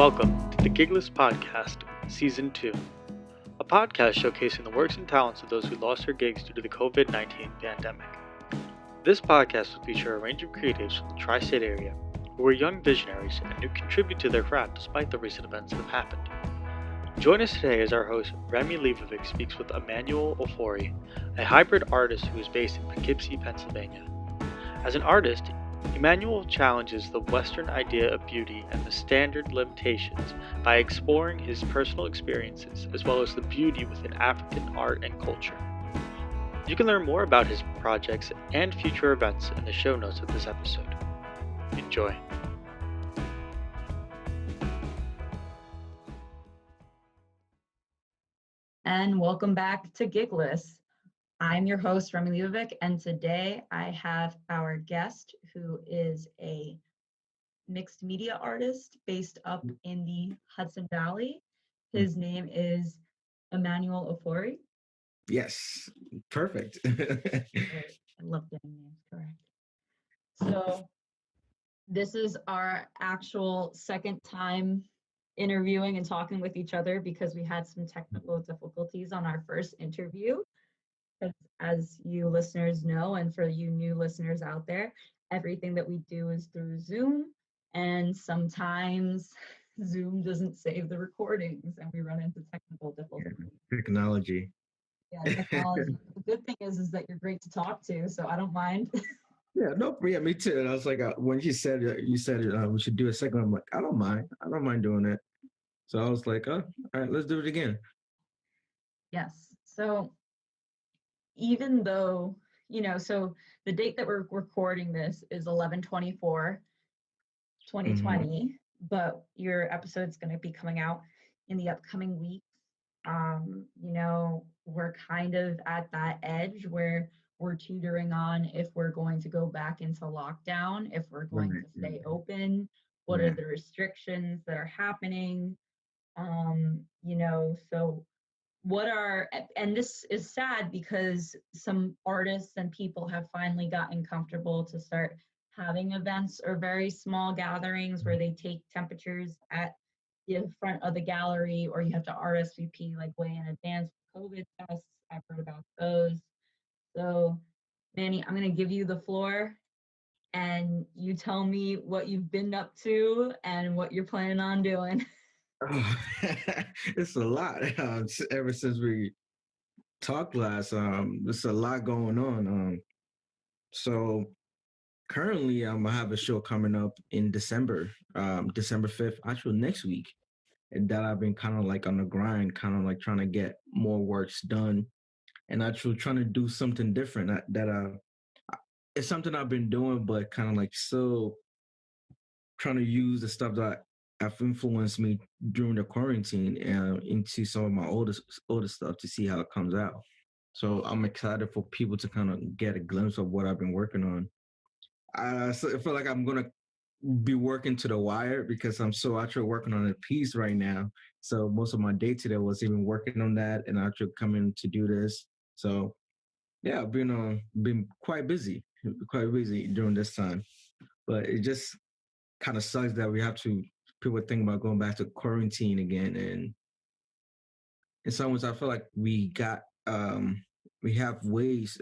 Welcome to the Gigless Podcast, Season 2, a podcast showcasing the works and talents of those who lost their gigs due to the COVID-19 pandemic. This podcast will feature a range of creatives from the tri-state area who are young visionaries and who contribute to their craft despite the recent events that have happened. Join us today as our host, Remi Leibovic, speaks with Emmanuel Ofori, a hybrid artist who is based in Poughkeepsie, Pennsylvania. As an artist, Emmanuel challenges the Western idea of beauty and the standard limitations by exploring his personal experiences as well as the beauty within African art and culture. You can learn more about his projects and future events in the show notes of this episode. Enjoy. And welcome back to Gigless. I'm your host, Remi Leibovic, and today I have our guest who is a mixed media artist based up in the Hudson Valley. His name is Emmanuel Ofori. Yes, perfect. Right. I love getting names correct. So this is our actual second time interviewing and talking with each other because we had some technical difficulties on our first interview. As you listeners know, and for you new listeners out there, everything that we do is through Zoom, and sometimes Zoom doesn't save the recordings and we run into technical difficulties. Technology. Yeah, technology. The good thing is that you're great to talk to, so I don't mind. Yeah, no, yeah, me too. And I was like, when you said we should do a second, I'm like, I don't mind doing it. So I was like, oh, all right, let's do it again. Yes. So even though, so the date that we're recording this is 11/24/2020, but your episode's going to be coming out in the upcoming weeks. We're kind of at that edge where we're teetering on if we're going to go back into lockdown, if we're going to stay open, what are the restrictions that are happening. So and this is sad because some artists and people have finally gotten comfortable to start having events or very small gatherings where they take temperatures at the front of the gallery, or you have to RSVP like way in advance for COVID tests. I've heard about those. So, Manny, I'm going to give you the floor and you tell me what you've been up to and what you're planning on doing. Oh, it's a lot. Ever since we talked last, there's a lot going on. So currently, I have a show coming up in December, December 5th, actually next week. And that I've been kind of like on the grind, kind of like trying to get more works done and actually trying to do something different it's something I've been doing, but kind of like still trying to use the stuff that have influenced me during the quarantine into some of my older stuff to see how it comes out. So I'm excited for people to kind of get a glimpse of what I've been working on. So I feel like I'm gonna be working to the wire because I'm so actually working on a piece right now. So most of my day today was even working on that and actually coming to do this. So yeah, I've been quite busy during this time. But it just kind of sucks that people think about going back to quarantine again. And in some ways I feel like we have ways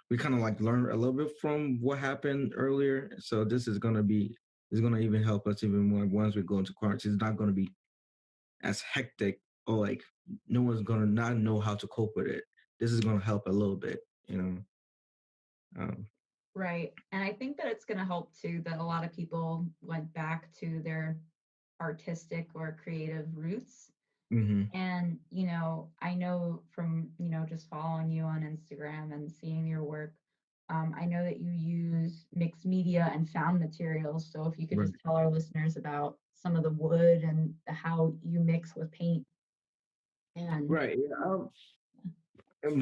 we kind of like learn a little bit from what happened earlier. So this is gonna even help us even more once we go into quarantine. It's not gonna be as hectic or like no one's gonna not know how to cope with it. This is gonna help a little bit, you know. Right. And I think that it's going to help too that a lot of people went back to their artistic or creative roots. And, I know from, just following you on Instagram and seeing your work, I know that you use mixed media and found materials. So if you could just tell our listeners about some of the wood and how you mix with paint. And Right. Yeah.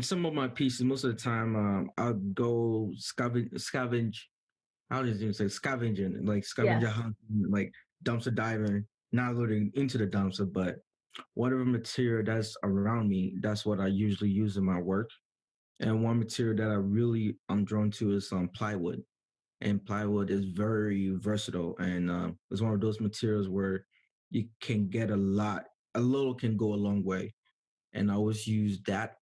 Some of my pieces, most of the time, I'll go scavenge. How does you say scavenging? Like scavenger hunting, like dumpster diving, not looking into the dumpster, but whatever material that's around me, that's what I usually use in my work. And one material that I'm drawn to is plywood. And plywood is very versatile, and it's one of those materials where you can get a little can go a long way. And I always use that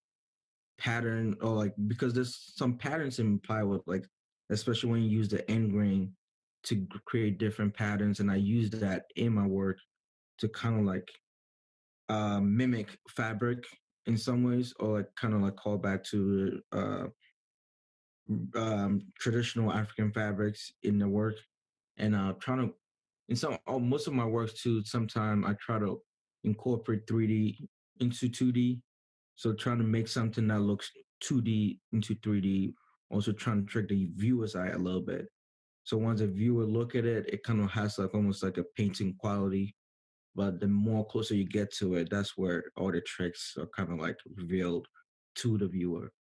pattern, or like, because there's some patterns in plywood, like especially when you use the end grain to create different patterns. And I use that in my work to kind of like mimic fabric in some ways, or like kind of like call back to traditional African fabrics in the work. And trying to, in some, most of my works too, sometimes I try to incorporate 3D into 2D. So trying to make something that looks 2D into 3D, also trying to trick the viewer's eye a little bit. So once a viewer look at it, it kind of has like almost like a painting quality. But the more closer you get to it, that's where all the tricks are kind of like revealed to the viewer.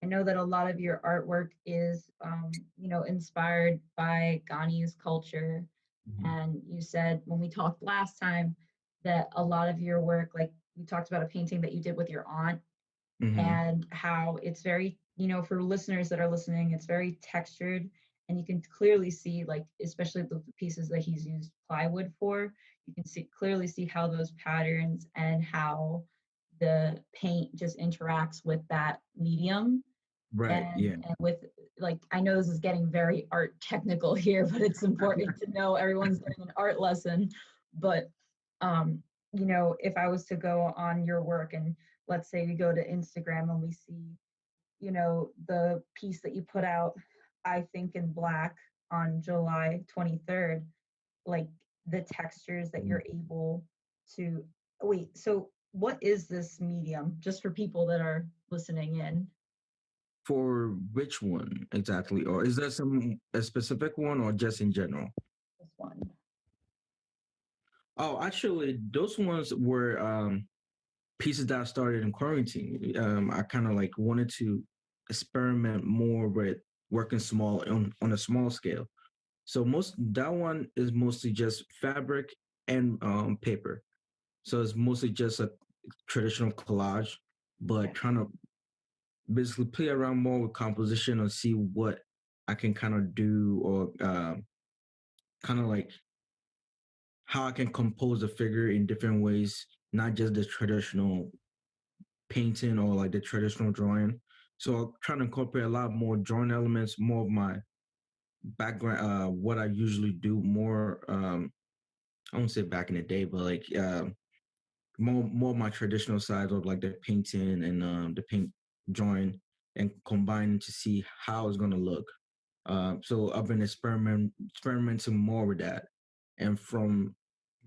I know that a lot of your artwork is, inspired by Ghanese culture. Mhm. And you said when we talked last time that a lot of your work, like you talked about a painting that you did with your aunt, Mm-hmm. and how it's very, for listeners that are listening, it's very textured. And you can clearly see, like, especially the pieces that he's used plywood for, you can clearly see how those patterns and how the paint just interacts with that medium. Right. Yeah. And with, like, I know this is getting very art technical here, but it's important to know everyone's getting an art lesson. But um if I was to go on your work, and let's say we go to Instagram and we see, the piece that you put out, I Think in Black, on July 23rd, like the textures that Mhm. you're able to, wait, so what is this medium, just for people that are listening in? For which one exactly? Or is there a specific one, or just in general? This one. Oh, actually, those ones were pieces that I started in quarantine. I kind of like wanted to experiment more with working small on a small scale. So most that one is mostly just fabric and paper. So it's mostly just a traditional collage, but Okay. trying to basically play around more with composition and see what I can kind of do, or kind of like how I can compose a figure in different ways, not just the traditional painting or like the traditional drawing. So I'm trying to incorporate a lot more drawing elements, more of my background, what I usually do more. I won't say back in the day, but like more of my traditional side of like the painting and the paint drawing, and combining to see how it's gonna look. So I've been experimenting more with that, and from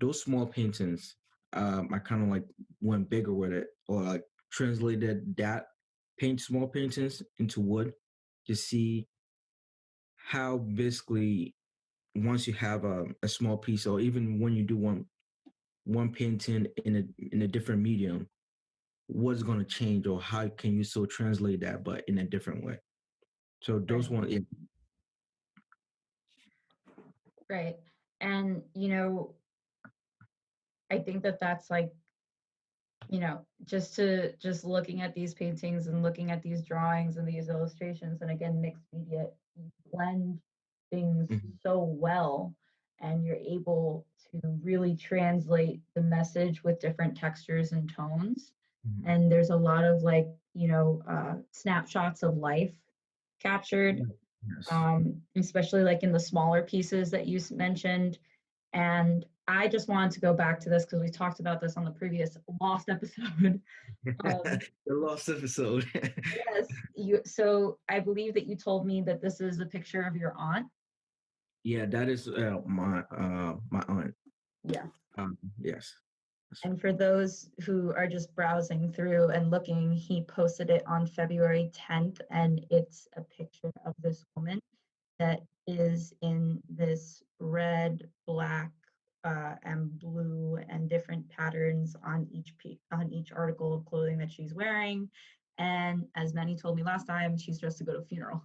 those small paintings, I kind of like went bigger with it, or like translated that small paintings into wood, to see how basically once you have a small piece, or even when you do one painting in a different medium, what's going to change, or how can you still translate that but in a different way. So those Right. one, yeah. Right. And I think that that's like, just looking at these paintings and looking at these drawings and these illustrations, and again, mixed media, you blend things Mhm, so well, and you're able to really translate the message with different textures and tones. mhm. And there's a lot of, like, snapshots of life captured, Yes. especially like in the smaller pieces that you mentioned. And I just wanted to go back to this because we talked about this on the previous Lost episode. Um, The lost episode. yes, so I believe that you told me that this is a picture of your aunt. Yeah, that is my aunt. Yeah. Yes. That's And for those who are just browsing through and looking, he posted it on February 10th, and it's a picture of this woman that is in this red, black, and blue, and different patterns on on each article of clothing that she's wearing. And as Manny told me last time, she's dressed to go to a funeral.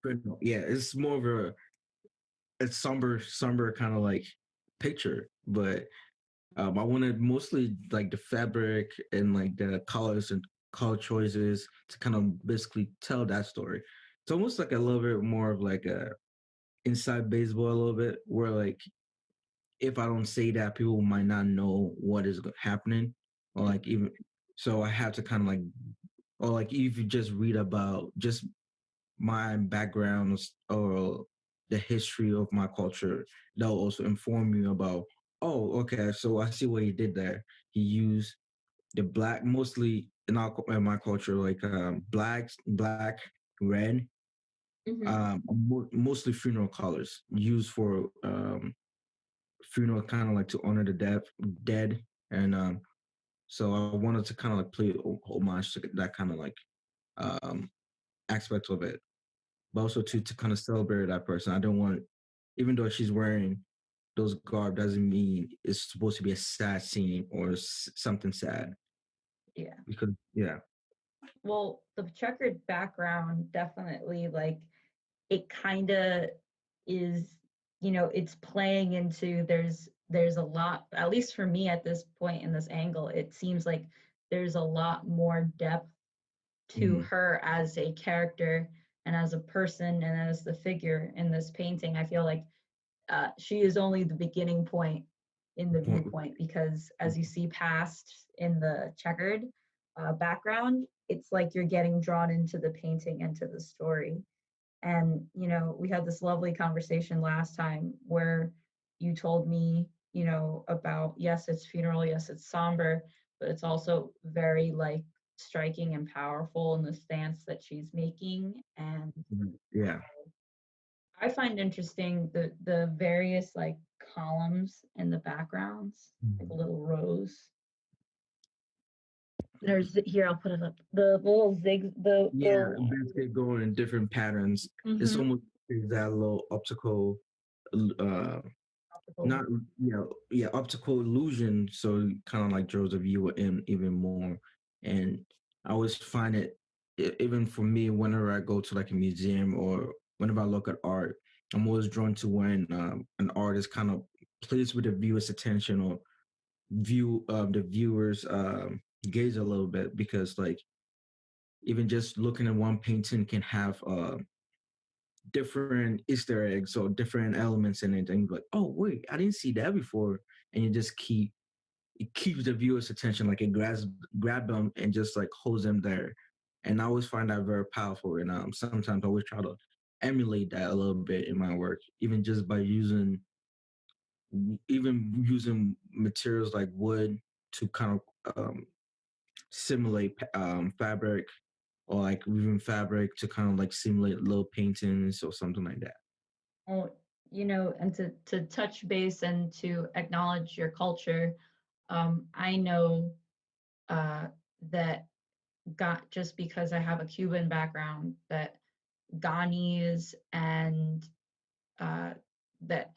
right. Yeah, it's more of a somber kind of like picture, but I wanted mostly like the fabric and like the colors and color choices to kind of basically tell that story. It's almost like a little bit more of like a inside baseball a little bit, where like if I don't say that, people might not know what is happening, or like even so I have to kind of like, or like if you just read about just my background or the history of my culture, that'll also inform you about, oh, okay, so I see what he did there. He used the black, mostly in my culture, like black, red, Mm-hmm. mostly funeral colors used for funeral, kind of like to honor the dead, and so I wanted to kind of like play homage to that kind of like um, aspect of it, but also to kind of celebrate that person. I don't want, even though she's wearing those garb, doesn't mean it's supposed to be a sad scene or something sad. Yeah. Because yeah, Well, the checkered background definitely, like, it kind of is, it's playing into, there's a lot, at least for me at this point in this angle, it seems like there's a lot more depth to mhm, her as a character and as a person and as the figure in this painting. I feel like she is only the beginning point in the viewpoint, because as you see past in the checkered background, it's like you're getting drawn into the painting and to the story. And we had this lovely conversation last time where you told me, about, yes, it's funeral, yes, it's somber, but it's also very, like, striking and powerful in the stance that she's making. And yeah. I find interesting the various, like, columns in the backgrounds, like little rows. There's here, I'll put it up. The little zig, Yeah, basically going in different patterns. It's mm-hmm. almost that little optical, uh, not optical illusion. So kind of like draws the viewer in even more. And I always find it, even for me, whenever I go to like a museum or whenever I look at art, I'm always drawn to when an artist kind of plays with the viewer's attention or the viewers gaze a little bit, because like even just looking at one painting can have different Easter eggs or different elements in it, and you're like, oh wait, I didn't see that before, and you just it keeps the viewer's attention, like it grab them and just like holds them there, and I always find that very powerful, and sometimes I always try to emulate that a little bit in my work, even by using materials like wood to kind of simulate fabric, or like weaving fabric to kind of like simulate little paintings or something like that. Oh, and to touch base and to acknowledge your culture, I know uh, that got just because I have a Cuban background, that Ghanese and uh, that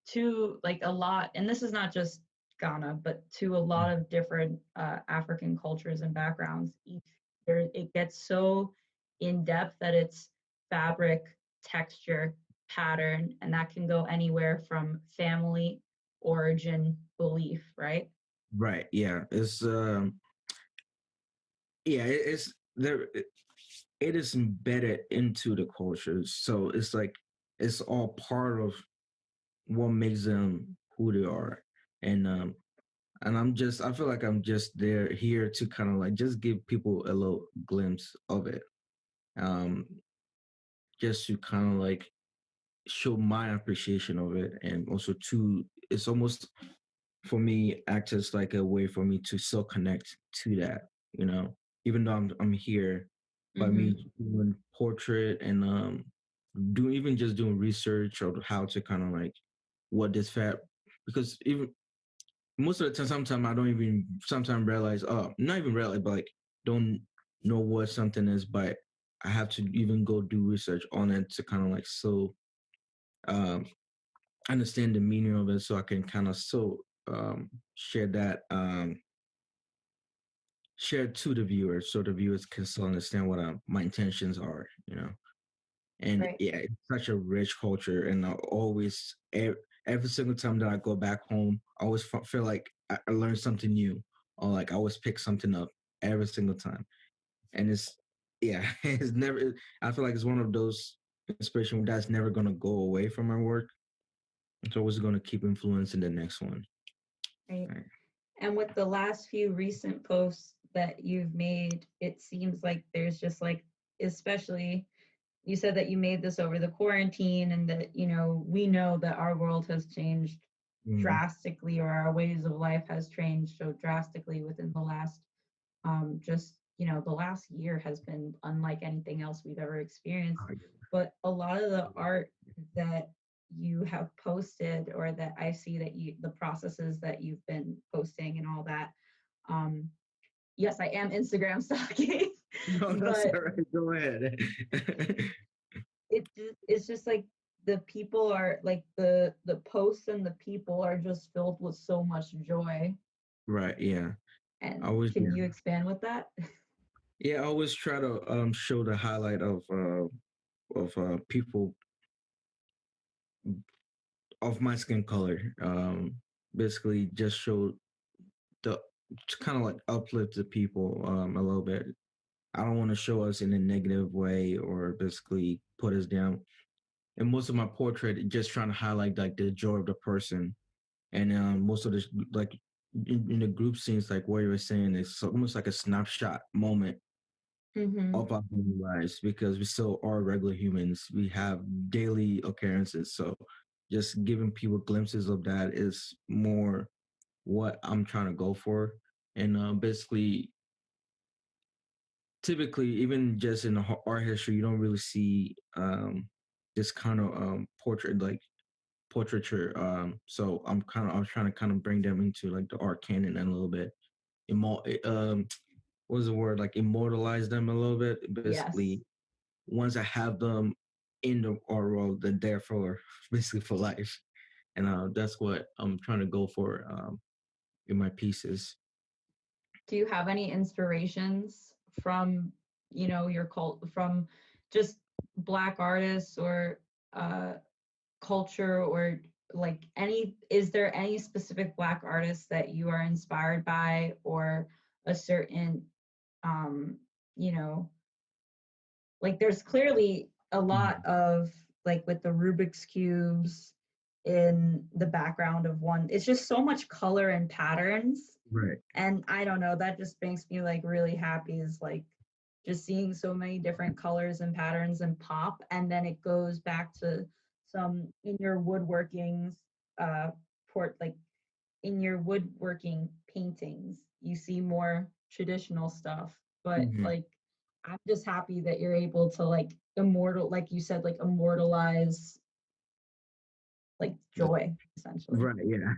to, like, a lot, and this is not just Ghana, but to a lot of different African cultures and backgrounds, each there it gets so in depth that it's fabric, texture, pattern, and that can go anywhere from family, origin, belief, right? Right. Yeah. It's there. It is embedded into the culture, so it's like it's all part of what makes them who they are, and I feel like I'm just here to kind of like just give people a little glimpse of it, um, just to kind of like show my appreciation of it, and also to it's almost for me act as like a way for me to still connect to that, even though I'm here, by Mm-hmm. me doing portrait and doing research of how to kind of like what this fab, because even most of the time, sometimes I don't even sometimes realize, not even realize, but like don't know what something is, but I have to even go do research on it to kind of like um understand the meaning of it, so I can kind of share that share it to the viewers, so the viewers can still understand what my intentions are. And Right. yeah, it's such a rich culture, and I always every single time that I go back home, I always feel like I learned something new, or like I always pick something up every single time, and it's yeah, it's never. I feel like it's one of those inspiration that's never gonna go away from my work. It's always going to keep influencing the next one. Right. Right. And with the last few recent posts that you've made, it seems like there's just like, especially you said that you made this over the quarantine and that, we know that our world has changed drastically, or our ways of life has changed so drastically within the last the last year has been unlike anything else we've ever experienced. But a lot of the art that you have posted, or that I see that the processes that you've been posting and all that, yes, I am Instagram stalking. No, that's but all right. Go ahead. it's just like the people are like the posts and the people are just filled with so much joy. Right. Yeah. And I always, can you expand with that? yeah, I always try to show the highlight of people of my skin color. Basically, just show the to kind of like uplift the people a little bit. I don't want to show us in a negative way or basically put us down. And most of my portrait, just trying to highlight like the joy of the person. And most of the like in the group scenes, like what you were saying, it's almost like a snapshot moment of our daily lives because we still are regular humans. We have daily occurrences. So just giving people glimpses of that is more what I'm trying to go for. And basically, typically, even just in the art history, you don't really see this kind of portraiture. So I'm trying to kind of bring them into like the art canon a little bit. What was the word, like immortalize them a little bit. Yes. Basically, once I have them in the art world, they're there for basically for life, and that's what I'm trying to go for in my pieces. Do you have any inspirations from, your from just Black artists or uh, culture, or like is there any specific Black artists that you are inspired by, or a certain, um, you know, like there's clearly a lot of like with the Rubik's cubes in the background of one. It's just so much color and patterns. Right. And I don't know, that just makes me like really happy, is like just seeing so many different colors and patterns and pop. And then it goes back to some in your woodworkings, like in your woodworking paintings, you see more traditional stuff. But Mm-hmm. like, I'm just happy that you're able to like like you said, like immortalize like joy, essentially. Right. Yeah.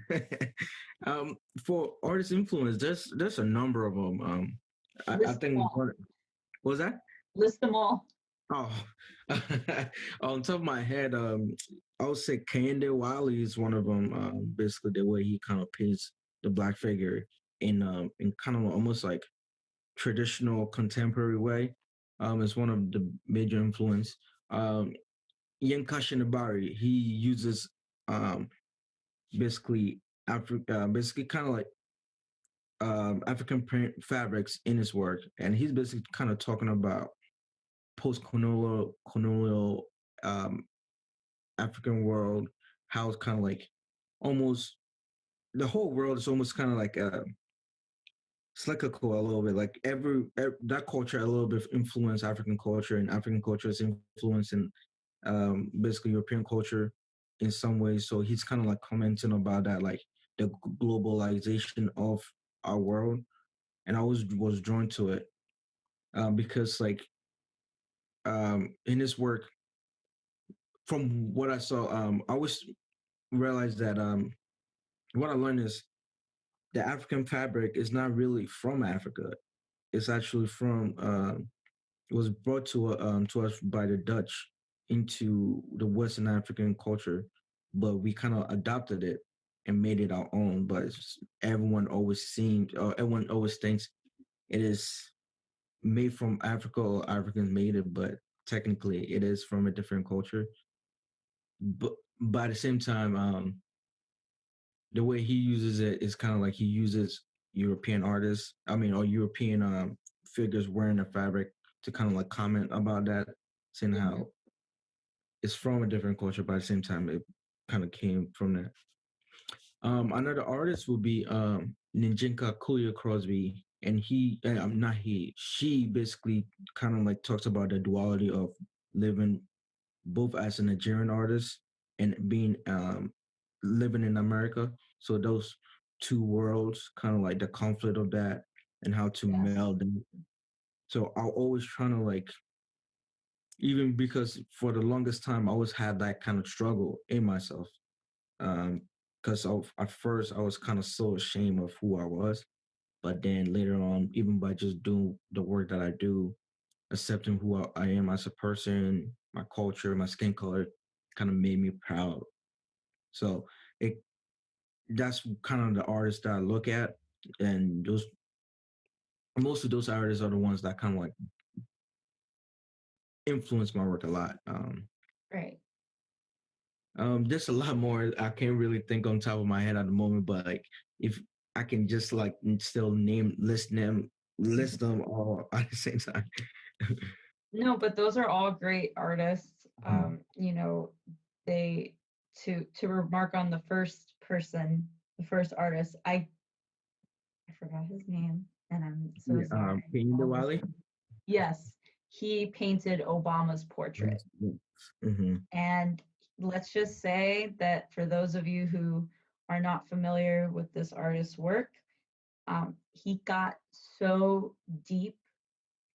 For artist influence, there's a number of them. I List them think all. what was that? List them all. Oh, on top of my head, I would say Kanye Wiley is one of them. Basically, the way he kind of paints the black figure in kind of almost like traditional contemporary way, is one of the major influence. Yinka Shinobari, he uses basically basically kind of like African print fabrics in his work, and he's basically kind of talking about post-colonial um, African world, how it's kind of like almost the whole world is almost kind of like cyclical a little bit. Like every that culture a little bit influenced African culture, and African culture is influencing basically European culture in some ways. So he's kind of like commenting about that, like the globalization of our world, and I was drawn to it because like in his work, from what I saw, I always realized that what I learned is the African fabric is not really from Africa. It's actually from it was brought to us by the Dutch into the Western African culture, but we kind of adopted it and made it our own. But everyone always thinks it is made from Africa or Africans made it, but technically it is from a different culture. But by the same time, the way he uses it is kind of like he uses European artists, or European figures wearing the fabric to kind of like comment about that, saying how it's from a different culture, but at the same time, it kind of came from that. Another artist would be Ninjinka Kuya Crosby, and not he, she basically kind of like talks about the duality of living both as a Nigerian artist and being living in America. So those two worlds, kind of like the conflict of that and how to Yes. meld them. So I always trying to like, even because for the longest time I always had that kind of struggle in myself. Because at first I was kind of so ashamed of who I was, but then later on, even by just doing the work that I do, accepting who I am as a person, my culture, my skin color, kind of made me proud. So it that's kind of the artists that I look at, and those most of those artists are the ones that kind of like influence my work a lot. Right. There's a lot more I can't really think on top of my head at the moment, but like if I can just like still list them all at the same time. No, but those are all great artists. You know, they to remark on the first person, the first artist. I forgot his name, and I'm so Yeah, sorry. King All this Diwali. time. Yes, he painted Obama's portrait. Mm-hmm. And let's just say that for those of you who are not familiar with this artist's work, he got so deep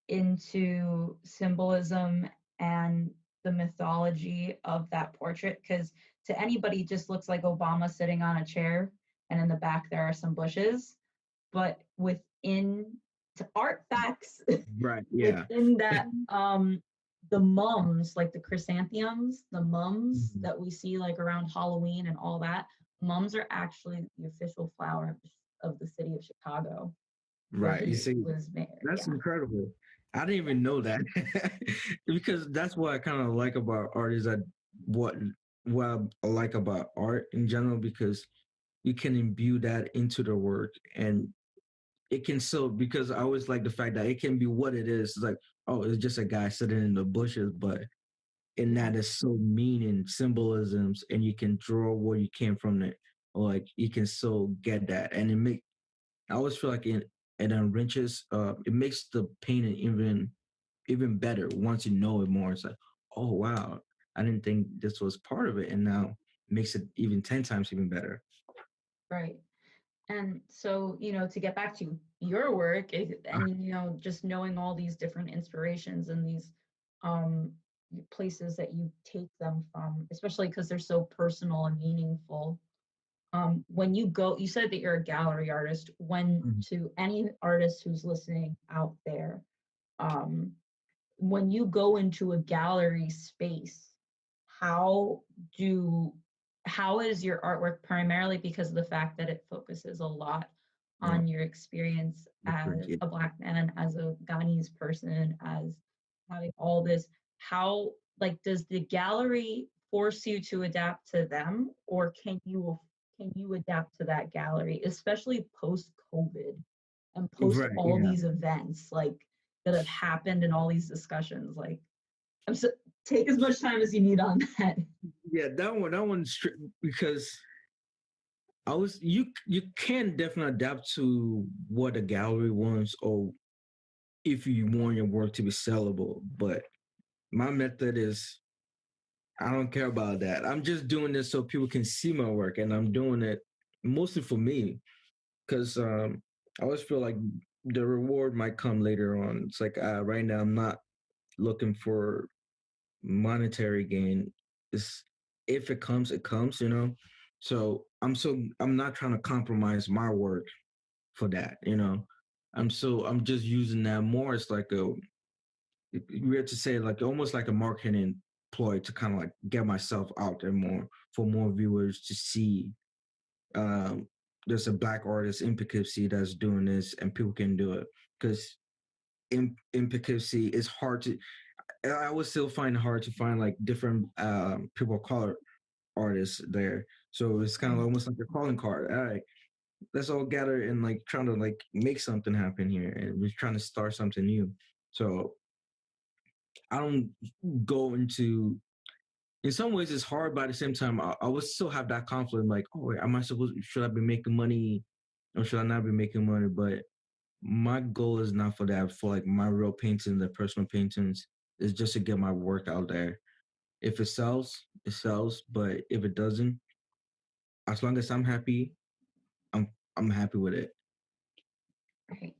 into symbolism and the mythology of that portrait because to anybody it just looks like Obama sitting on a chair and in the back there are some bushes, but within to art facts Right. Yeah. within that the mums like the chrysanthemums, the mums Mhm. that we see like around Halloween and all that, mums are actually the official flower of the city of Chicago where Right. You he see, was mayor. that's Yeah. incredible. I didn't even know that because that's what I kind of like about art is that what what I like about art in general because you can imbue that into the work and it can still because I always like the fact that it can be what it is. It's like, oh, it's just a guy sitting in the bushes, but in Yeah. that is so meaning symbolisms and you can draw where you came from it. Or like you can still get that. And I always feel like it enriches it makes the painting even better once you know it more. It's like, oh wow, I didn't think this was part of it and now makes it even 10 times even better. Right. And so, you know, to get back to your work and, you know, just knowing all these different inspirations and these um, places that you take them from, especially because they're so personal and meaningful. When you go, you said that you're a gallery artist. When Mhm. to any artist who's listening out there, um, when you go into a gallery space, how do how is your artwork primarily because of the fact that it focuses a lot No, on your experience thank as you. a Black man, as a Ghanese person, as having all this, how like does the gallery force you to adapt to them or can you adapt to that gallery, especially post COVID and post Right, all yeah. these events like that have happened and all these discussions? Like, I'm so take as much time as you need on that. Yeah, because you can definitely adapt to what a gallery wants or if you want your work to be sellable. But my method is I don't care about that. I'm just doing this so people can see my work, and I'm doing it mostly for me because I always feel like the reward might come later on. It's like right now I'm not looking for monetary gain. It's if it comes, it comes. So I'm not trying to compromise my work for that. I'm just using that more as like a weird to say like almost like a marketing ploy to kind of like get myself out there more for more viewers to see. Um, there's a Black artist in Poughkeepsie that's doing this, and people can do it because in Poughkeepsie it's hard to. I would still find it hard to find like different people of color artists there. So it's kind of almost like a calling card. All right, let's all gather and like trying to like make something happen here, and we're trying to start something new. So I don't go into in some ways it's hard, but at the same time, I would still have that conflict. Like, oh, wait, should I be making money or should I not be making money? But my goal is not for that. For like my real paintings, the personal paintings, is just to get my work out there. If it sells, it sells. But if it doesn't, as long as I'm happy, I'm happy with it. Right.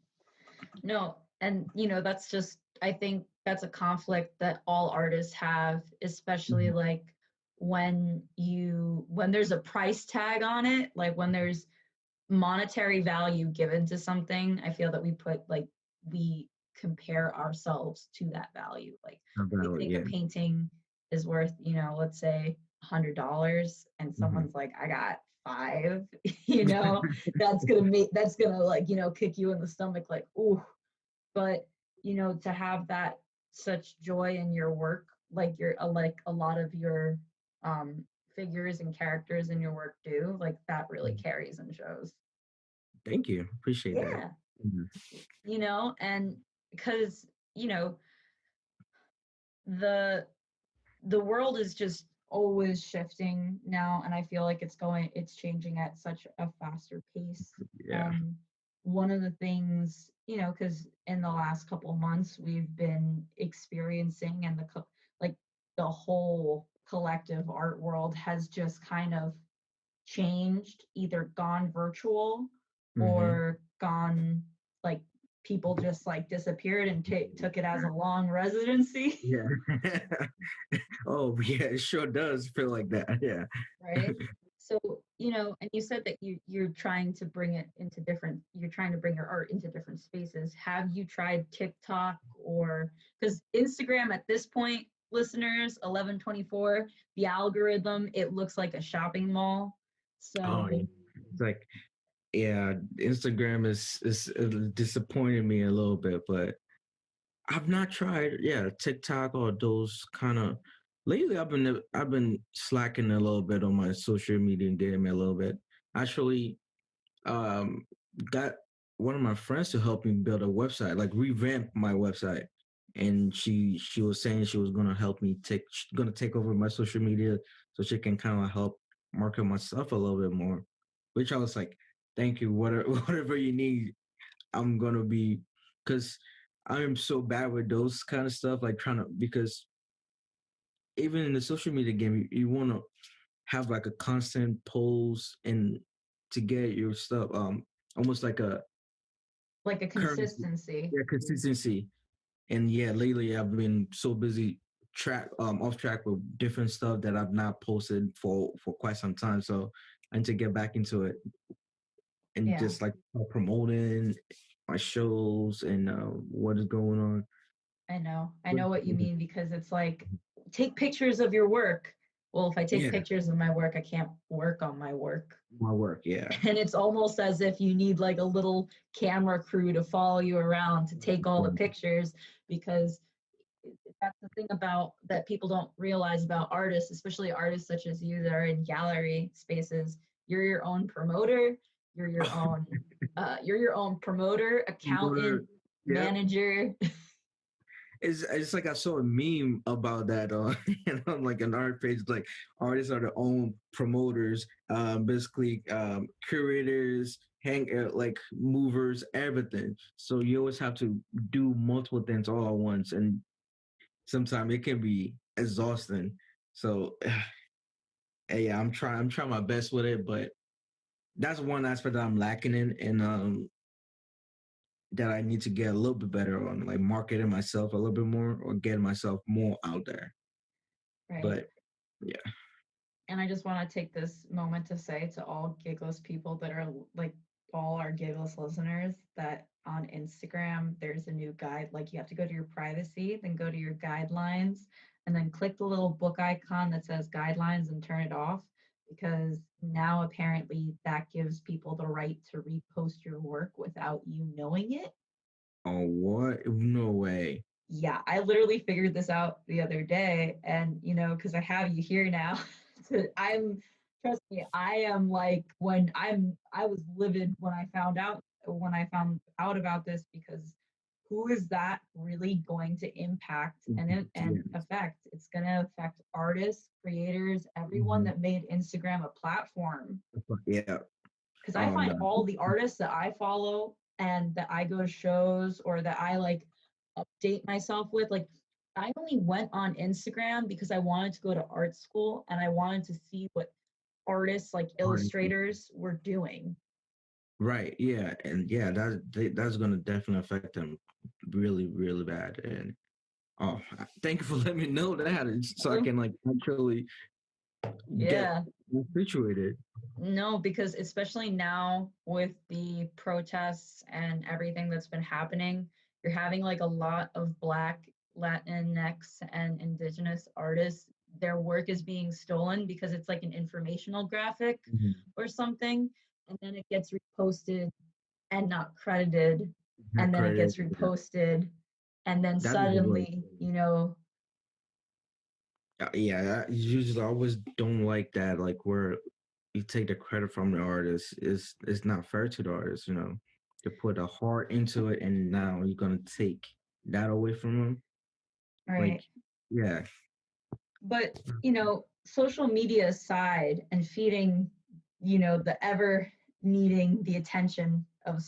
No, and that's just, I think that's a conflict that all artists have, especially Mhm. like when there's a price tag on it, like when there's monetary value given to something. I feel that we compare ourselves to that value. Like we About it, think a yeah. painting is worth, let's say $100, and Mhm. someone's like, I got five, that's gonna like, kick you in the stomach, like, ooh. But to have that such joy in your work, like a lot of your um figures and characters in your work do, like that really carries and shows. Thank you. Appreciate that. Yeah. Mhm. And because you know the the world is just always shifting now, and I feel like it's changing at such a faster pace. Yeah. And one of the things, because in the last couple months we've been experiencing, and like the whole collective art world has just kind of changed, either gone virtual Hmm. or gone, like, people just like disappeared and took it as a long residency. Yeah. Oh, yeah, it sure does feel like that. Yeah. Right. So, and you said that you're trying to you're trying to bring your art into different spaces. Have you tried TikTok, or because Instagram at this point, listeners, 11/24, the algorithm, it looks like a shopping mall. Oh, So yeah. It's like, yeah, Instagram is disappointing me a little bit, but I've not tried, yeah, TikTok or those kind of. Lately, I've been slacking a little bit on my social media game a little bit. Actually, um, got one of my friends to help me build a website, like revamp my website, and she was saying she was gonna help me gonna take over my social media so she can kind of help market my stuff a little bit more. Which I was like, thank you, whatever whatever you need, I'm gonna be, because I am so bad with those kind of stuff, like trying to, because even in the social media game, you want to have like a constant pulse and to get your stuff, almost like a like a currency, consistency. yeah, consistency. And yeah, lately I've been so busy off track with different stuff that I've not posted for quite some time. So I need to get back into it and Yeah, just like promoting my shows and what is going on. I know what you mean, because it's like, take pictures of your work. Well, if I take Yeah, pictures of my work, I can't work on my work. my work. Yeah. And it's almost as if you need like a little camera crew to follow you around to take all the pictures, because that's the thing about that people don't realize about artists, especially artists such as you that are in gallery spaces. You're your own promoter. You're your own promoter, accountant, Yep. manager. It's like I saw a meme about that on like an art page, like artists are their own promoters, basically curators, like movers, everything. So you always have to do multiple things all at once, and sometimes it can be exhausting. So yeah, I'm trying my best with it, but that's one aspect that I'm lacking in, and that I need to get a little bit better on, like marketing myself a little bit more or getting myself more out there. Right. But yeah. And I just want to take this moment to say to all gigless people that are like, all our gigless listeners, that on Instagram, there's a new guide. Like, you have to go to your privacy, then go to your guidelines, and then click the little book icon that says guidelines and turn it off. Because now apparently that gives people the right to repost your work without you knowing it. Oh, what? No way. Yeah, I literally figured this out the other day, and because I have you here now, I'm trust me, I am like, I was livid when I found out about this, because who is that really going to impact and Yeah. affect? It's going to affect artists, creators, everyone Mhm. that made Instagram a platform. Yeah. Because I Oh find no. all the artists that I follow and that I go to shows or that I like update myself with, like I only went on Instagram because I wanted to go to art school and I wanted to see what artists like Artists. illustrators were doing. Right. Yeah. And yeah, that's gonna definitely affect them really, really bad. And oh, thank you for letting me know that, so I Oh, can like actually get yeah. situated. No, because especially now with the protests and everything that's been happening, you're having like a lot of Black, Latinx, and Indigenous artists. Their work is being stolen because it's like an informational graphic Mhm. or something, and then it gets reposted and not credited, Not and then it credit. gets reposted, and then That is the word. suddenly, you know, Yeah, I usually always don't like that. Like where you take the credit from the artist is not fair to the artist. You know, to put a heart into it, and now you're gonna take that away from them. Like, right? yeah, But, social media aside and feeding, the ever needing the attention of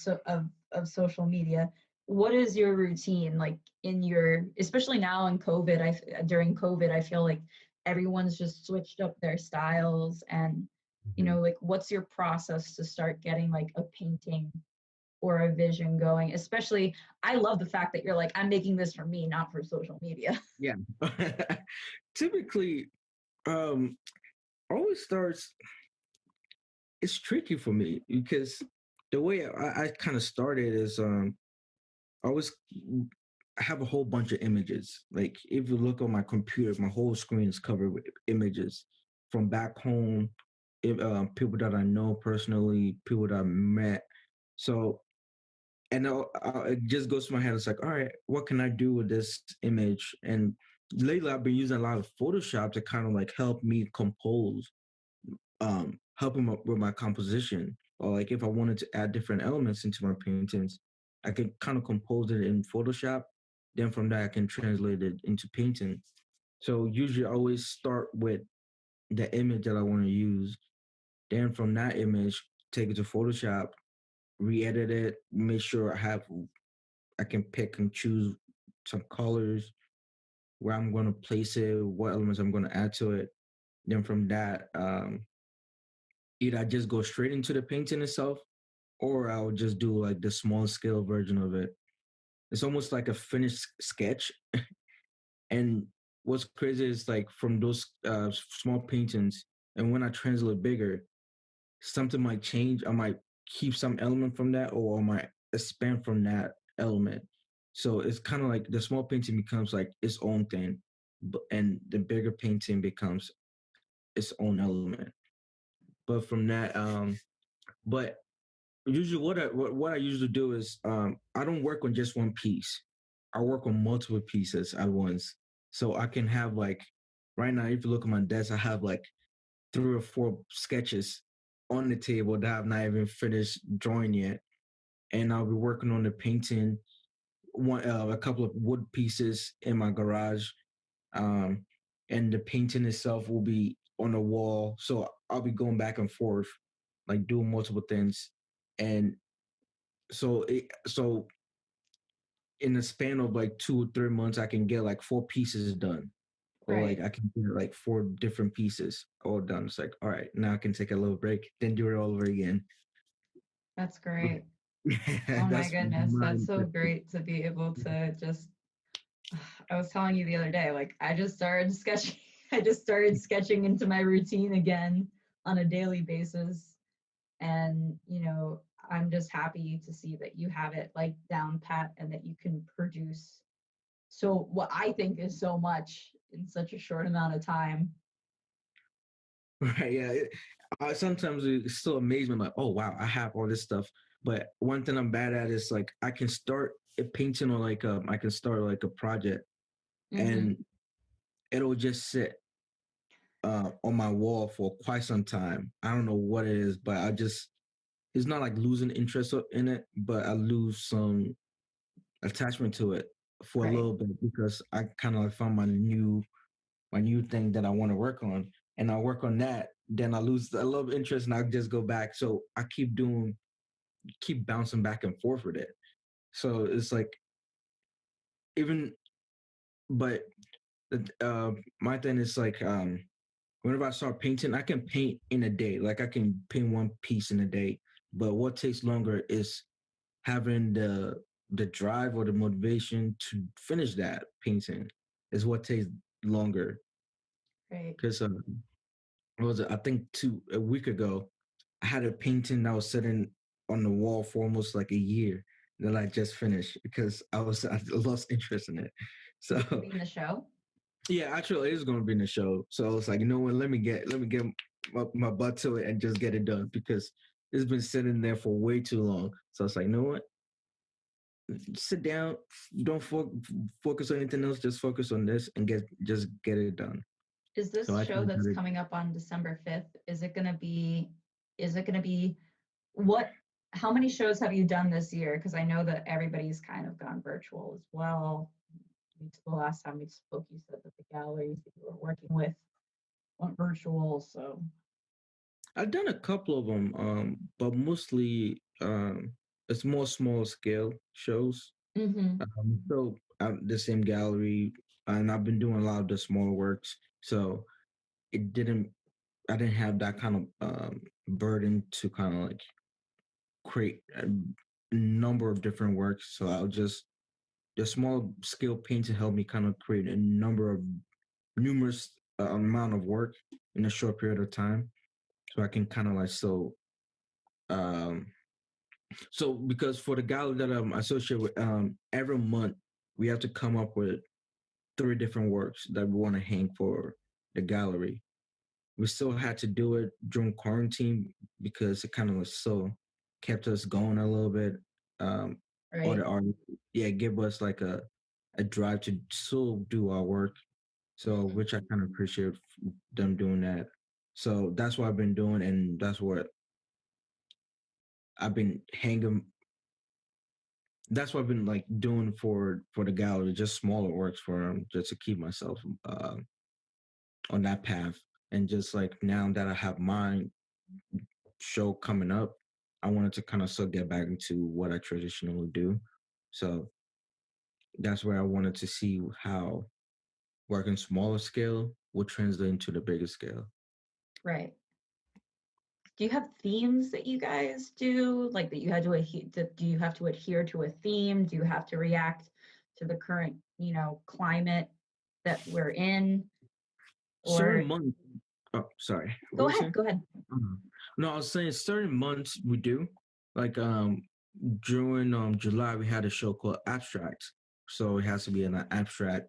social media, what is your routine like in your, especially now in COVID, during COVID, I feel like everyone's just switched up their styles and, Mhm. like what's your process to start getting like a painting or a vision going? Especially, I love the fact that you're like, I'm making this for me, not for social media. Yeah. Typically, um, always starts. It's tricky for me because the way I kind of started is I always have a whole bunch of images. Like if you look on my computer, my whole screen is covered with images from back home, people that I know personally, people that I met. So, and it just goes to my head. It's like, all right, what can I do with this image? And lately, I've been using a lot of Photoshop to kind of like help me compose, help him with my composition. Or like if I wanted to add different elements into my paintings, I could kind of compose it in Photoshop. Then from that, I can translate it into painting. So usually, I always start with the image that I want to use. Then from that image, take it to Photoshop, re-edit it, make sure I can pick and choose some colors, where I'm going to place it, what elements I'm going to add to it. Then from that, either I just go straight into the painting itself, or I'll just do like the small scale version of it. It's almost like a finished sketch. And what's crazy is like from those small paintings, and when I translate bigger, something might change. I might keep some element from that, or I might expand from that element. So it's kind of like the small painting becomes like its own thing, and the bigger painting becomes its own element. But from that, but usually what I usually do is I don't work on just one piece. I work on multiple pieces at once. So I can have like right now, if you look at my desk, I have like 3 or 4 sketches on the table that I've not even finished drawing yet. And I'll be working on the painting, a couple of wood pieces in my garage. Um, and the painting itself will be on the wall. So I'll be going back and forth, like doing multiple things. And so in the span of like 2 or 3 months, I can get like 4 pieces done, or like Right. I can get like 4 different pieces all done. It's like, all right, now I can take a little break, then do it all over again. That's great. Yeah, Oh my that's goodness, that's mine. so great to be able to just I was telling you the other day, like I just started sketching I just started sketching into my routine again on a daily basis. And, I'm just happy to see that you have it like down pat and that you can produce so what I think is so much in such a short amount of time. Right? Yeah. Sometimes it's still amazement, like, oh wow, I have all this stuff. But one thing I'm bad at is like I can start a painting or like I can start like a project, Hmm. and it'll just sit on my wall for quite some time. I don't know what it is, but it's not like losing interest in it, but I lose some. attachment to it for a Right. little bit because I kind of like found my new thing that I want to work on, and I work on that. Then I lose a little interest, and I just go back. So I keep bouncing back and forth with it. So it's like even, but uh, my thing is like whenever I start painting, I can paint in a day. Like I can paint one piece in a day. But what takes longer is having the drive or the motivation to finish that painting is what takes longer. Right. Because what was it? I think a week ago, I had a painting that was sitting on the wall for almost like a year that I just finished because I lost interest in it. Is So it gonna be in the show? yeah, actually, it is going to be in the show. So it's like, you know what? Let me get my butt to it and just get it done because it's been sitting there for way too long. So it's like, you know what? Sit down. Don't focus on anything else. Just focus on this and get it done. Is So this I show actually got that's it. coming up on December 5th, is it gonna be what how many shows have you done this year? Because I know that everybody's kind of gone virtual as well. The last time we spoke, you said that the galleries that you were working with went virtual. So I've done a couple of them, but mostly it's more small scale shows. hmm So the same gallery, and I've been doing a lot of the smaller works. So it didn't I didn't have that kind of burden to kind of like create a number of different works. So I'll just the small scale painting helped me kind of create a number of numerous amount of work in a short period of time. So I can kind of like um so because for the gallery that I'm associated with, every month we have to come up with three different works that we want to hang for the gallery. We still had to do it during quarantine because it kind of was so kept us going a little bit. Um, or right. the art, yeah, give us like a drive to still do our work. So, Mhm. which I kind of appreciate them doing that. So that's what I've been doing, and that's what I've been hanging. That's what I've been like doing for the gallery, just smaller works for them, just to keep myself on that path. And just like now that I have mine show coming up, I wanted to kind of still get back into what I traditionally do. So that's where I wanted to see how working smaller scale would translate into the bigger scale. Right. Do you have themes that you guys do? Like that you had to do you have to adhere to a theme? Do you have to react to the current, climate that we're in? Certain Or months, oh, sorry, what go were you ahead, saying? go ahead. No, I was saying certain months we do. Like during July we had a show called Abstract. So it has to be an abstract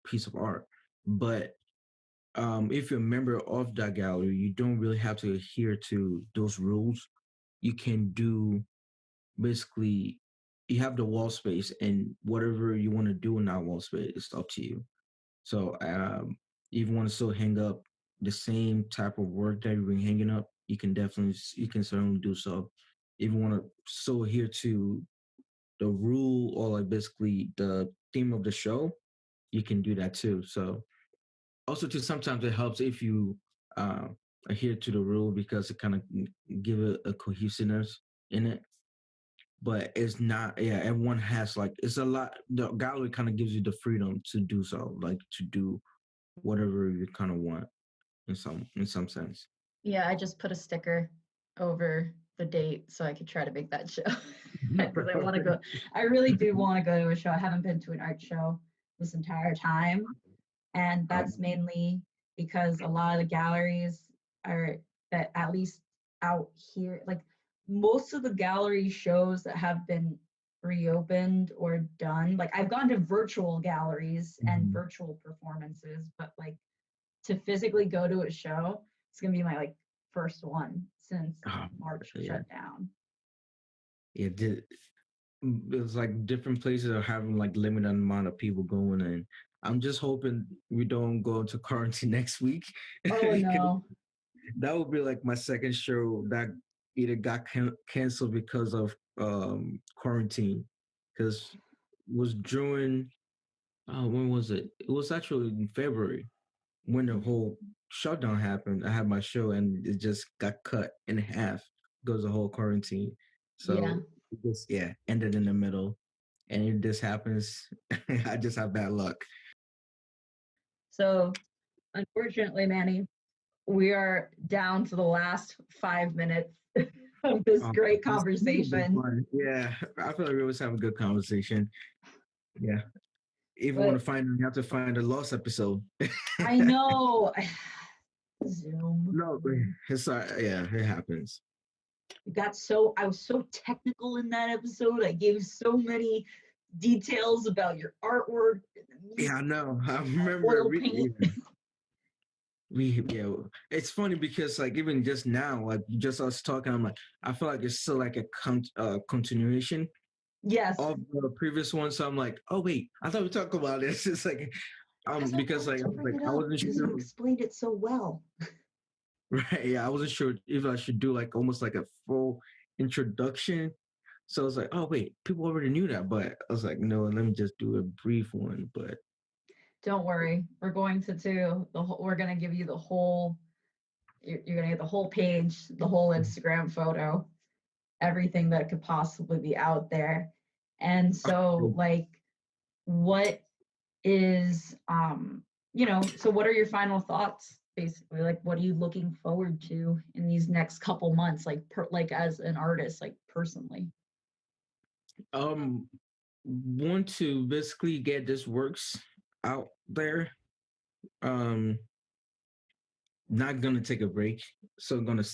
piece of art. But if you're a member of that gallery, you don't really have to adhere to those rules. You can do basically, you have the wall space, and whatever you want to do in that wall space is up to you. So if you want to still hang up the same type of work that you've been hanging up, you can certainly do so. If you want to still adhere to the rule or like basically the theme of the show, you can do that too. So also too sometimes it helps if you uh, adhere to the rule because it kind of give it a cohesiveness in it. But it's not, yeah, everyone has like it's a lot. The gallery kind of gives you the freedom to do so, like to do whatever you kind of want in some sense. Yeah, I just put a sticker over the date so I could try to make that show because I want to go. I really do want to go to a show. I haven't been to an art show this entire time, and that's mainly because a lot of the galleries are that at least out here, like most of the gallery shows that have been reopened or done. Like I've gone to virtual galleries and Mhm. virtual performances, but like to physically go to a show, it's gonna be my like first one since Ah, March yeah, shut down. yeah. It's like different places are having like limited amount of people going, and I'm just hoping we don't go into quarantine next week. Oh no. That would be like my second show that either got canceled because of quarantine. Because was during when was it? It was actually in February when the whole shutdown happened. I had my show and it just got cut in half because of the whole quarantine. Yeah. So it just ended in the middle. And if this happens, I just have bad luck. So unfortunately, Manny, we are down to the last 5 minutes of this great This has been conversation. fun. Yeah, I feel like we always have a good conversation. Yeah. If you want to But find them, you have to find a lost episode. I know Zoom. No, but it's yeah, it happens. I was so technical in that episode. I gave so many details about your artwork, Yeah, I know. I remember oil paint. it's funny because like even just now, like just us talking, I'm like, I feel like it's still like a continuation Yes. of the previous one. So I'm like, oh wait, I thought we talked about this. It's like because like To bring it I up wasn't because you sure. explained it so well. Right. Yeah, I wasn't sure if I should do like almost like a full introduction. So I was like, oh wait, people already knew that, but I was like, no, let me just do a brief one. But Don't worry, we're going to do the whole. We're going to give you the whole. You're going to get the whole page, the whole Instagram photo, everything that could possibly be out there. And so, like, what is so what are your final thoughts basically? Like, what are you looking forward to in these next couple months, like like as an artist, like personally? um want to basically get this works out there. Um not gonna take a break. So gonna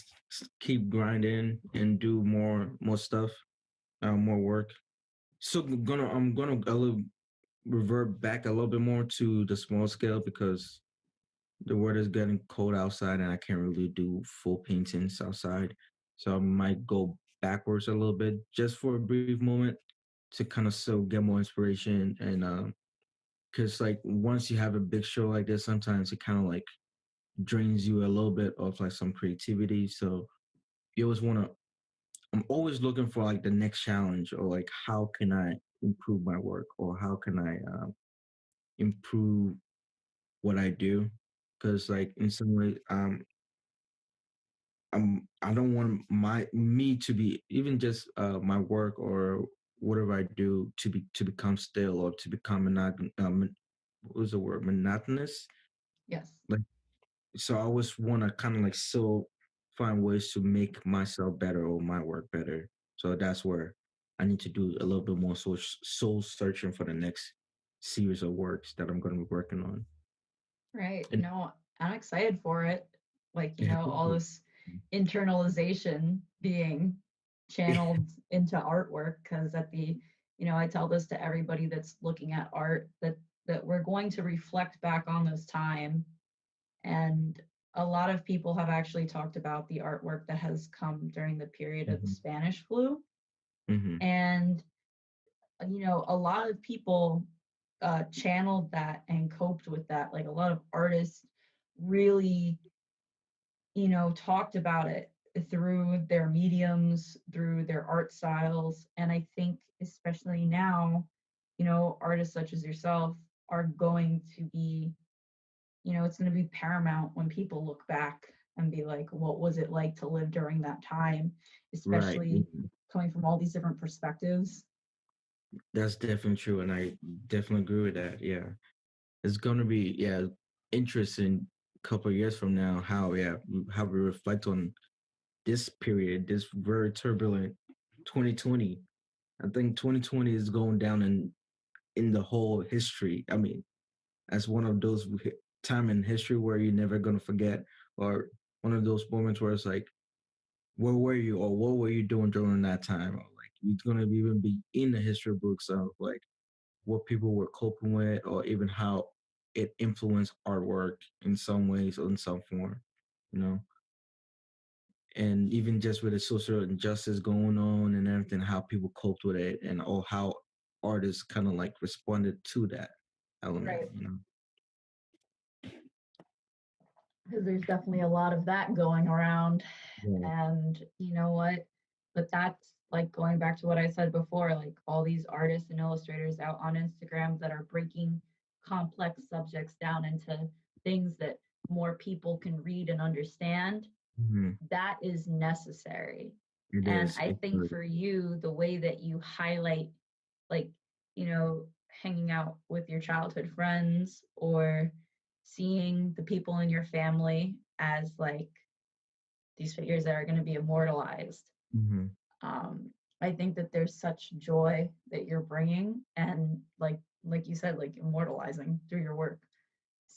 keep grinding and do more stuff, more work. So I'm gonna a little revert back a little bit more to the small scale because the weather is getting cold outside and I can't really do full paintings outside. So I might go backwards a little bit just for a brief moment to kind of still get more inspiration and because like once you have a big show like this, sometimes it kind of like drains you a little bit of like some creativity. So you always want to. I'm always looking for like the next challenge or like how can I improve my work or how can I improve what I do because like in some way I don't want me to be even just my work or whatever I do to become stale or to become what was the word, monotonous. Yes. Like so I always want to kind of like still find ways to make myself better or my work better. So that's where I need to do a little bit more soul searching for the next series of works that I'm going to be working on. Right. And I'm excited for it. Like, yeah, all this internalization being channeled into artwork because I tell this to everybody that's looking at art that we're going to reflect back on this time. And a lot of people have actually talked about the artwork that has come during the period of the Mhm, Spanish flu. mhm, And, a lot of people channeled that and coped with that. Like a lot of artists really, talked about it through their mediums, through their art styles. And I think, especially now, artists such as yourself are going to be, it's going to be paramount when people look back and be like, what was it like to live during that time, right. especially coming from all these different perspectives. That's definitely true, and I definitely agree with that. Yeah, it's gonna be interesting couple of years from now how we reflect on this period, this very turbulent 2020. I think 2020 is going down in the whole history. I mean, as one of those time in history where you're never gonna forget, or one of those moments where it's like, where were you, or what were you doing during that time, or like it's gonna even be in the history books of like what people were coping with, or even how it influenced artwork in some ways or in some form, you know. And even just with the social injustice going on and everything, how people coped with it, and or how artists kind of like responded to that element, Right. you know. Because there's definitely a lot of that going around. Yeah. And you know what? But that's like going back to what I said before, like all these artists and illustrators out on Instagram that are breaking complex subjects down into things that more people can read and understand, that is necessary. It And is. I think for you, the way that you highlight, like, hanging out with your childhood friends or seeing the people in your family as like these figures that are going to be immortalized. I think that there's such joy that you're bringing, and like you said, like immortalizing through your work.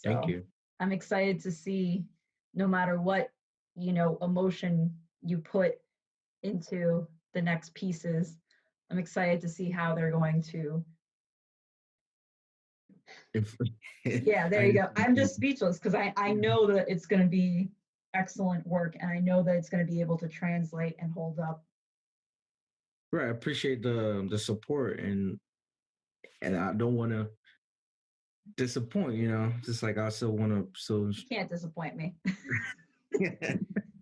Thank So you. I'm excited to see, no matter what, emotion you put into the next pieces, I'm excited to see how they're going to. Yeah, there you go. I'm just speechless because I know that it's going to be excellent work, and I know that it's going to be able to translate and hold up. Right. I appreciate the support, and I don't want to disappoint, just like I still want to. So You can't disappoint me.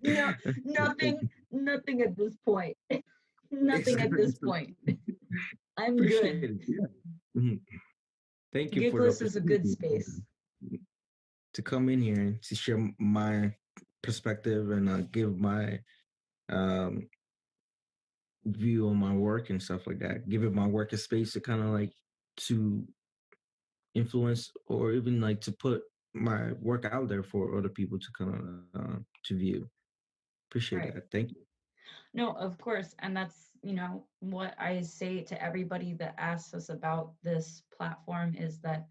No, nothing at this point. Nothing at this point. I'm appreciate good. it. Yeah. Thank you for the Gigless is a good opportunity space to come in here and to share my perspective and give my view on my work and stuff like that. Give it my work a space to kind of like to influence or even like to put my work out there for other people to kind of to view. Appreciate right. that. Thank you. No, of course. And that's, what I say to everybody that asks us about this platform is that,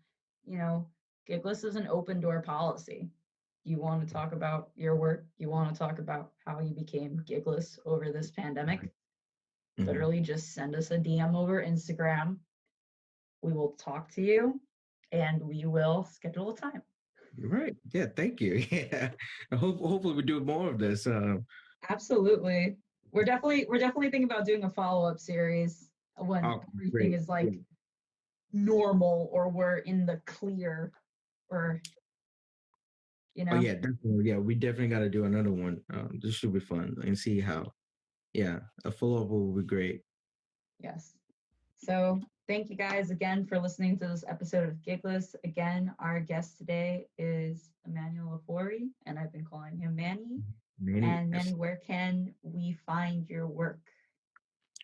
Gigless is an open door policy. You want to talk about your work, you want to talk about how you became Gigless over this pandemic, literally just send us a DM over Instagram. We will talk to you and we will schedule a time. Right. Yeah. Thank you. Yeah. Hopefully we do more of this. Absolutely. We're definitely thinking about doing a follow-up series when everything great. is like normal or we're in the clear, or Oh yeah, definitely. Yeah, we definitely got to do another one. This should be fun and see how. Yeah, a follow-up will be great. Yes. So thank you guys again for listening to this episode of Gigless. Again, our guest today is Emmanuel Ofori, and I've been calling him Manny. And Manny, where can we find your work?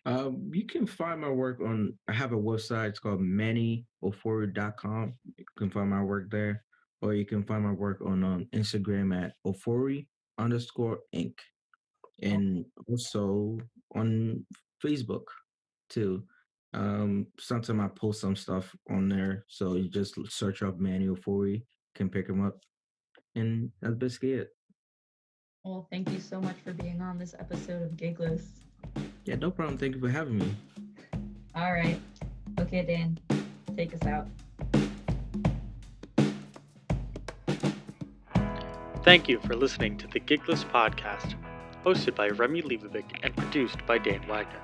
You can find my work on. I have a website. It's called mannyofori.com. You can find my work there, or you can find my work on Instagram at Ofori_Inc. And also on Facebook too. Sometimes I post some stuff on there, so you just search up Emmanuel Ofori, can pick them up, and that's basically it. Well, thank you so much for being on this episode of Gigless. Yeah, no problem. Thank you for having me. All right. Okay, Dan, take us out. Thank you for listening to the Gigless podcast, hosted by Remi Leibovic and produced by Dane Wagner.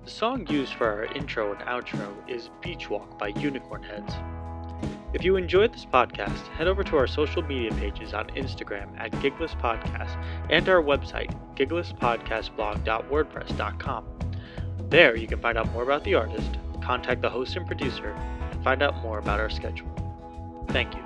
The song used for our intro and outro is Beach Walk by Unicorn Heads. If you enjoyed this podcast, head over to our social media pages on Instagram at Gigless Podcast and our website, giglesspodcastblog.wordpress.com. There you can find out more about the artist, contact the host and producer, and find out more about our schedule. Thank you.